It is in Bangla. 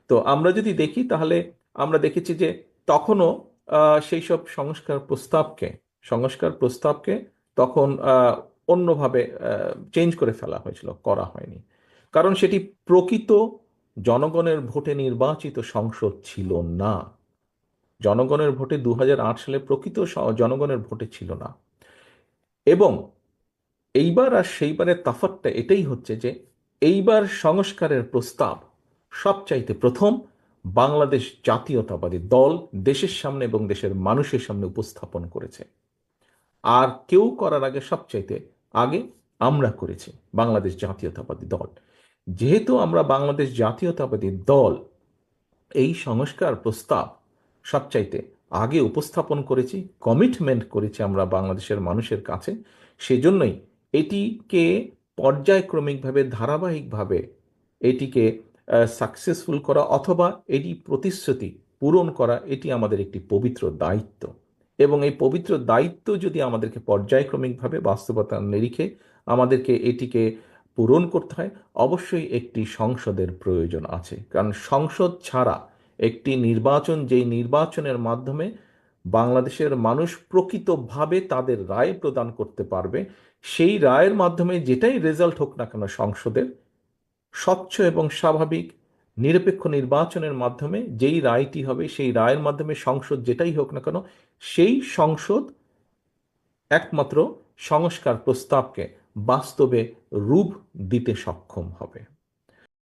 তো আমরা যদি দেখি তাহলে আমরা দেখেছি যে তখনও সেই সব সংস্কার প্রস্তাবকে তখন অন্যভাবে চেঞ্জ করে ফেলা হয়েছিল, করা হয়নি। কারণ সেটি প্রকৃত জনগণের ভোটে নির্বাচিত সংসদ ছিল না। জনগণের ভোটে 2008 সালে প্রকৃত জনগণের ভোটে ছিল না। এবং এইবার আর সেইবারের তফাৎটা এটাই হচ্ছে যে এইবার সংস্কারের প্রস্তাব সবচাইতে প্রথম বাংলাদেশ জাতীয়তাবাদী দল দেশের সামনে এবং দেশের মানুষের সামনে উপস্থাপন করেছে। আর কেউ করার আগে, সবচাইতে আগে আমরা করেছি, বাংলাদেশ জাতীয়তাবাদী দল। যেহেতু আমরা বাংলাদেশ জাতীয়তাবাদী দল এই সংস্কার প্রস্তাব সবচাইতে আগে উপস্থাপন করেছি, কমিটমেন্ট করেছি আমরা বাংলাদেশের মানুষের কাছে, সেজন্যই এটিকে পর্যায়ক্রমিকভাবে, ধারাবাহিকভাবে এটিকে সাকসেসফুল করা অথবা এটি প্রতিশ্রুতি পূরণ করা, এটি আমাদের একটি পবিত্র দায়িত্ব। এবং এই পবিত্র দায়িত্ব যদি আমাদেরকে পর্যায়ক্রমিকভাবে বাস্তবতার নিরিখে আমাদেরকে এটিকে পূরণ করতে হয়, অবশ্যই একটি সংসদের প্রয়োজন আছে। কারণ সংসদ ছাড়া একটি নির্বাচন, যেই নির্বাচনের মাধ্যমে বাংলাদেশের মানুষ প্রকৃতভাবে তাদের রায় প্রদান করতে পারবে, সেই রায়ের মাধ্যমে যেটাই রেজাল্ট হোক না কেন সংসদের, স্বচ্ছ এবং স্বাভাবিক নিরপেক্ষ নির্বাচনের মাধ্যমে যেই রায়টি হবে, সেই রায়ের মাধ্যমে সংসদ যেটাই হোক না কেন, সেই সংসদ একমাত্র সংস্কার প্রস্তাবকে বাস্তবে রূপ দিতে সক্ষম হবে।